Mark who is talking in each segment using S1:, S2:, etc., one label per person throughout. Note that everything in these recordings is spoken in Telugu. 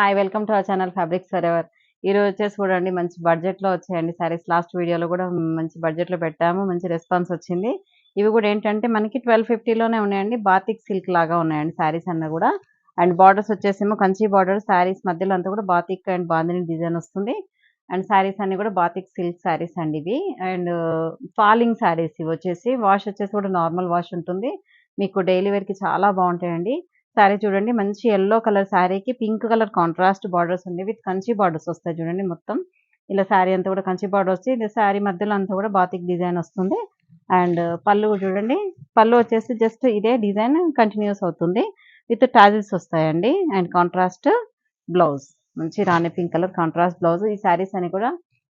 S1: Hi welcome to our channel fabrics for ever. ఈరోజు వచ్చేసి చూడండి మంచి బడ్జెట్లో వచ్చాయండి సారీస్. లాస్ట్ వీడియోలో కూడా మంచి బడ్జెట్లో పెట్టాము, మంచి రెస్పాన్స్ వచ్చింది. ఇవి కూడా ఏంటంటే మనకి 1250లోనే ఉన్నాయండి. బాతిక్ సిల్క్ లాగా ఉన్నాయండి సారీస్ అన్న కూడా. అండ్ బార్డర్స్ వచ్చేసేమో కంచి బార్డర్, సారీస్ మధ్యలో అంతా కూడా బాతిక్ అండ్ బాందిని డిజైన్ వస్తుంది. అండ్ సారీస్ అన్ని కూడా బాతిక్ సిల్క్ సారీస్ అండి ఇవి. అండ్ ఫాలింగ్ సారీస్ ఇవి వచ్చేసి వాష్ వచ్చేసి కూడా నార్మల్ వాష్ ఉంటుంది. మీకు డైలీ వేర్కి చాలా బాగుంటాయండి. శారీ చూడండి మంచి యెల్లో కలర్ శారీకి పింక్ కలర్ కాంట్రాస్ట్ బార్డర్స్ ఉంది. విత్ కంచి బార్డర్స్ వస్తాయి చూడండి. మొత్తం ఇలా శారీ అంతా కూడా కంచి బార్డర్ వచ్చి ఇది శారీ మధ్యలో అంతా కూడా బాతిక్ డిజైన్ వస్తుంది. అండ్ పళ్ళు చూడండి, పళ్ళు వచ్చేసి జస్ట్ ఇదే డిజైన్ కంటిన్యూస్ అవుతుంది. విత్ టాజిల్స్ వస్తాయండి. అండ్ కాంట్రాస్ట్ బ్లౌజ్, మంచి రాణి పింక్ కలర్ కాంట్రాస్ట్ బ్లౌజ్. ఈ శారీస్ అని కూడా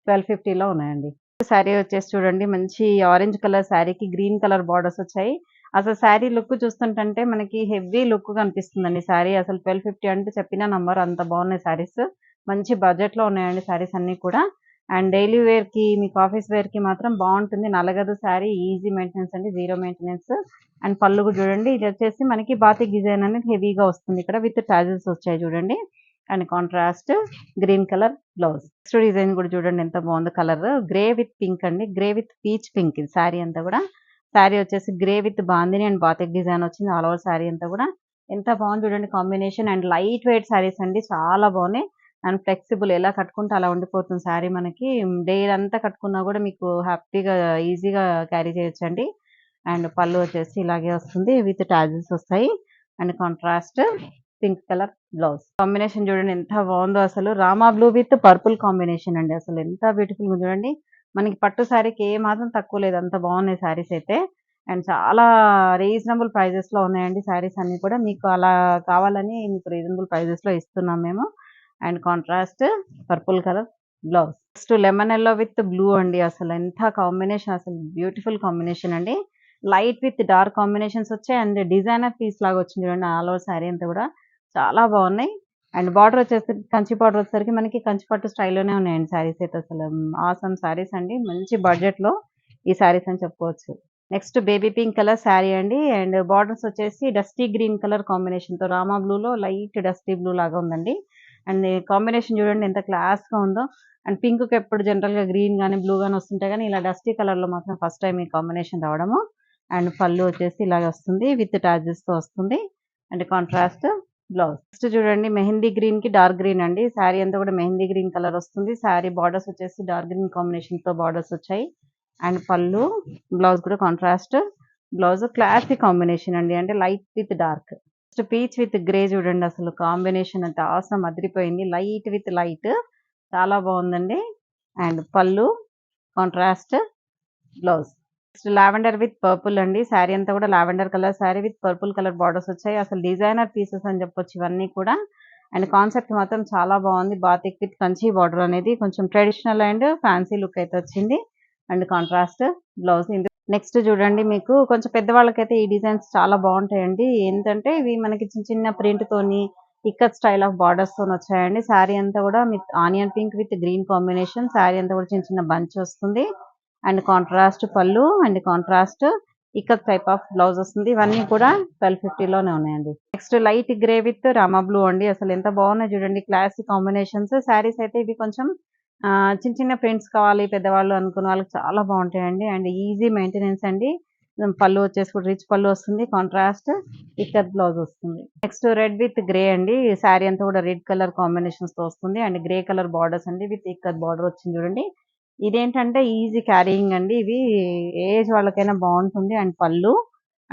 S1: 1250లో ఉన్నాయండి. శారీ వచ్చేసి చూడండి మంచి ఆరెంజ్ కలర్ శారీకి గ్రీన్ కలర్ బార్డర్స్ వచ్చాయి. అసలు శారీ లుక్ చూస్తుంటే మనకి హెవీ లుక్ కనిపిస్తుందండి. శారీ అసలు 1250 అంటే చెప్పిన నంబర్, అంత బాగున్నాయి శారీస్. మంచి బడ్జెట్లో ఉన్నాయండి శారీస్ అన్నీ కూడా. అండ్ డైలీ వేర్కి మీకు ఆఫీస్ వేర్కి మాత్రం బాగుంటుంది. నలగదు శారీ, ఈజీ మెయింటెనెన్స్ అండి, జీరో మెయింటెనెన్స్. అండ్ పళ్ళు కూడా చూడండి, ఇది వచ్చేసి మనకి బాతిక్ డిజైన్ అనేది హెవీగా వస్తుంది ఇక్కడ. విత్ టాజిల్స్ వచ్చాయి చూడండి. And contrast green colour blouse. Next design కూడా చూడండి ఎంత బాగుందో. కలర్ గ్రే విత్ పింక్ అండి, గ్రే విత్ పీచ్ పింక్. ఇది శారీ అంతా కూడా. శారీ వచ్చేసి grey with bandhani and batik design వచ్చింది. ఆల్ ఓవర్ శారీ అంతా కూడా ఎంత బాగుంది చూడండి combination. And light weight saris అండి, చాలా బాగున్నాయి. అండ్ ఫ్లెక్సిబుల్, ఎలా కట్టుకుంటే అలా ఉండిపోతుంది శారీ. మనకి డే అంతా కట్టుకున్నా కూడా మీకు హ్యాపీగా ఈజీగా క్యారీ చేయొచ్చండి. అండ్ పళ్ళు వచ్చేసి ఇలాగే వస్తుంది విత్ టాజిల్స్ వస్తాయి. And contrast pink colour blouse. Combination చూడండి ఎంత బాగుందో అసలు. Rama blue with purple combination అండి, అసలు ఎంత బ్యూటిఫుల్ గా చూడండి. మనకి పట్టు శారీకి ఏ మాత్రం తక్కువ లేదు, అంత బాగున్నాయి శారీస్ అయితే. అండ్ చాలా రీజనబుల్ ప్రైజెస్ లో ఉన్నాయండి శారీస్ అన్ని కూడా. మీకు అలా కావాలని మీకు రీజనబుల్ ప్రైజెస్ లో ఇస్తున్నాం మేము. And contrast purple colour blouse. Next lemon yellow with blue అండి, అసలు ఎంత కాంబినేషన్, అసలు బ్యూటిఫుల్ కాంబినేషన్ అండి. లైట్ విత్ డార్క్ కాంబినేషన్స్ వచ్చాయి. అండ్ డిజైనర్ పీస్ లాగా వచ్చింది చూడండి ఆల్ ఓవర్ శారీ అంతా కూడా. చాలా బాగున్నాయి. అండ్ బార్డర్ వచ్చేసరికి కంచి బార్డర్ వచ్చేసరికి మనకి కంచి పట్టు స్టైల్లోనే ఉన్నాయండి శారీస్ అయితే. అసలు ఆసమ్ శారీస్ అండి, మంచి బడ్జెట్లో ఈ శారీస్ అని చెప్పుకోవచ్చు. Next baby pink colour sari అండి. అండ్ బార్డర్స్ వచ్చేసి డస్టీ గ్రీన్ కలర్ కాంబినేషన్తో రామా బ్లూలో లైట్ డస్టీ బ్లూ లాగా ఉందండి. అండ్ కాంబినేషన్ చూడండి ఎంత క్లాస్గా ఉందో. అండ్ పింక్కి ఎప్పుడు జనరల్గా గ్రీన్ కానీ బ్లూ కానీ వస్తుంటాయి, కానీ ఇలా డస్టీ కలర్లో మాత్రం ఫస్ట్ టైం ఈ కాంబినేషన్ రావడము. అండ్ పళ్ళు వచ్చేసి ఇలాగ వస్తుంది విత్ టాజిల్స్తో వస్తుంది. And contrast blouse. నెక్స్ట్ చూడండి మెహందీ గ్రీన్ కి డార్క్ గ్రీన్ అండి. శారీ అంతా కూడా మెహందీ గ్రీన్ కలర్ వస్తుంది. శారీ బార్డర్స్ వచ్చేసి డార్క్ గ్రీన్ కాంబినేషన్ తో బార్డర్స్ వచ్చాయి. అండ్ పళ్ళు, బ్లౌజ్ కూడా కాంట్రాస్ట్ బ్లౌజ్. క్లాసిక్ కాంబినేషన్ అండి, అంటే light with dark. Next peach with grey చూడండి, అసలు కాంబినేషన్ అంతా ఆసమ్ అదిరిపోయింది. లైట్ విత్ లైట్, చాలా బాగుందండి. And pallu contrast blouse. Next lavender with purple అండి. శారీ అంతా కూడా lavender colour sari with purple colour borders వచ్చాయి. అసలు డిజైనర్ పీసెస్ అని చెప్పొచ్చు ఇవన్నీ కూడా. అండ్ కాన్సెప్ట్ మాత్రం చాలా బాగుంది. బాతిక్ విత్ కంచి బార్డర్ అనేది కొంచెం ట్రెడిషనల్ అండ్ ఫ్యాన్సీ లుక్ అయితే వచ్చింది. And contrast blouse. నెక్స్ట్ చూడండి మీకు కొంచెం పెద్దవాళ్ళకైతే ఈ డిజైన్స్ చాలా బాగుంటాయండి. ఏంటంటే ఇవి మనకి చిన్న చిన్న ప్రింట్ తోని ఇక్కత్ స్టైల్ ఆఫ్ బార్డర్స్ తో వచ్చాయండి. శారీ అంతా కూడా with onion pink with green combination. Sari అంతా కూడా చిన్న చిన్న బంచ్ వస్తుంది. అండ్ కాంట్రాస్ట్ పళ్ళు and contrast ikat type of blouse వస్తుంది. ఇవన్నీ కూడా 1250లోనే ఉన్నాయండి. Next light grey with Rama blue అండి, అసలు ఎంత బాగున్నాయి చూడండి. Classic combinations. శారీస్ అయితే ఇవి కొంచెం చిన్న చిన్న ప్రింట్స్ కావాలి పెద్దవాళ్ళు అనుకున్న వాళ్ళకి చాలా బాగుంటాయండి. అండ్ ఈజీ మెయింటెనెన్స్ అండి. పళ్ళు వచ్చేసి కూడా రిచ్ పళ్ళు వస్తుంది. కాంట్రాస్ట్ ఇక్కత్ బ్లౌజ్ వస్తుంది. నెక్స్ట్ రెడ్ విత్ గ్రే అండి. శారీ అంతా కూడా రెడ్ కలర్ కాంబినేషన్స్ తో వస్తుంది. అండ్ గ్రే కలర్ బార్డర్స్ అండి విత్ ఇక్కత్ బార్డర్ వచ్చింది చూడండి. ఇదేంటంటే ఈజీ క్యారీయింగ్ అండి, ఇవి ఏజ్ వాళ్ళకైనా బాగుంటుంది. And pallu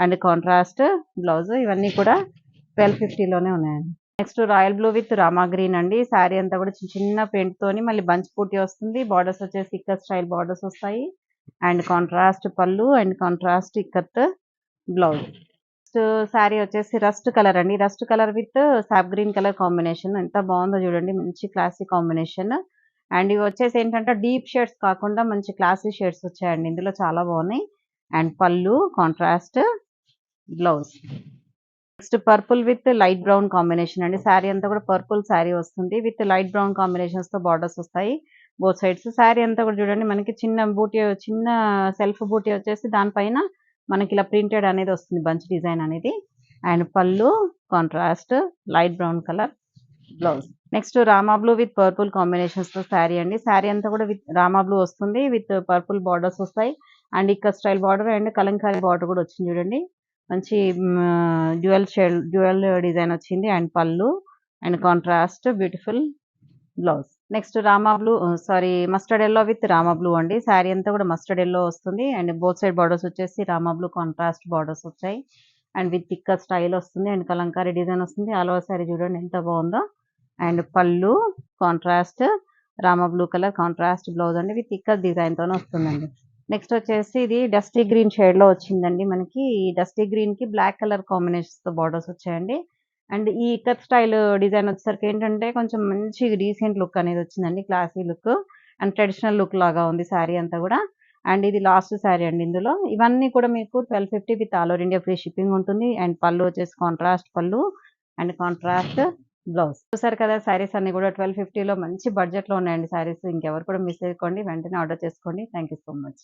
S1: and contrast blouse. ఇవన్నీ కూడా 1250లోనే ఉన్నాయండి. Next royal blue with Rama green అండి. శారీ అంతా కూడా చిన్న చిన్న ప్రింట్ తోని మళ్ళీ బంచ్ పూర్తి వస్తుంది. బార్డర్స్ వచ్చేసి ఇక్కత్ స్టైల్ బార్డర్స్ వస్తాయి. అండ్ కాంట్రాస్ట్ పళ్ళు and contrast ikat blouse. Next sari వచ్చేసి రస్ట్ కలర్ అండి. Rust colour with sap green colour combination. ఎంత బాగుందో చూడండి, మంచి క్లాసిక్ కాంబినేషన్. అండ్ ఇవి వచ్చేసి ఏంటంటే డీప్ షేడ్స్ కాకుండా మంచి క్లాసీ షేడ్స్ వచ్చాయండి ఇందులో, చాలా బాగున్నాయి. And pallu contrast blouse. Next purple with light brown combination అండి. శారీ అంతా కూడా పర్పుల్ శారీ వస్తుంది విత్ లైట్ బ్రౌన్ కాంబినేషన్స్ తో బార్డర్స్ వస్తాయి బోత్ సైడ్స్. శారీ అంతా కూడా చూడండి మనకి చిన్న బూటీ, చిన్న సెల్ఫ్ బూటీ వచ్చేసి దానిపైన మనకి ఇలా ప్రింటెడ్ అనేది వస్తుంది, బంచ్ డిజైన్ అనేది. And pallu contrast light brown colour blouse. Next Rama blue with purple కాంబినేషన్స్‌తో శారీ అండి. శారీ అంతా కూడా విత్ రామా బ్లూ వస్తుంది. విత్ పర్పుల్ బార్డర్స్ వస్తాయి. And ikat style border and Kalamkari border కూడా వచ్చింది చూడండి. మంచి డ్యూయల్ డిజైన్ వచ్చింది. And pallu and contrast beautiful blouse. Next Rama blue mustard yellow with Rama blue అండి. శారీ అంతా కూడా మస్టర్డ్ యెల్లో వస్తుంది. అండ్ బోత్ సైడ్ బార్డర్స్ వచ్చేసి రామా బ్లూ కాంట్రాస్ట్ బార్డర్స్ వచ్చాయి. అండ్ విత్ ఇక్కత్ స్టైల్ వస్తుంది. అండ్ కలంకారీ డిజైన్ వస్తుంది. ఆల్ ఓవర్ శారీ చూడండి ఎంత బాగుందో. And pallu contrast Rama blue colour contrast blouse అండి విత్ ఇక్కత్ డిజైన్ తోనే వస్తుందండి. నెక్స్ట్ వచ్చేసి ఇది డస్టీ గ్రీన్ షేడ్ లో వచ్చిందండి మనకి. ఈ డస్టీ గ్రీన్ కి బ్లాక్ కలర్ కాంబినేషన్స్ తో బార్డర్స్ వచ్చాయండి. అండ్ ఈ ఇక్కత్ స్టైల్ డిజైన్ వచ్చేసరికి ఏంటంటే కొంచెం మంచి డీసెంట్ లుక్ అనేది వచ్చిందండి. Classy look and traditional look లాగా ఉంది శారీ అంతా కూడా. అండ్ ఇది లాస్ట్ శారీ అండి ఇందులో. ఇవన్నీ కూడా మీకు 1250 with all over India free shipping ఉంటుంది. అండ్ పళ్ళు వచ్చేసి కాంట్రాస్ట్ పళ్ళు అండ్ కాంట్రాస్ట్ బ్లౌజ్. చూసారు కదా శారీస్ అన్ని కూడా 1250లో మంచి బడ్జెట్ లో ఉన్నాయండి శారీస్. ఇంకెవరు కూడా మిస్ చేసుకోండి. వెంటనే ఆర్డర్ చేసుకోండి. Thank you so much.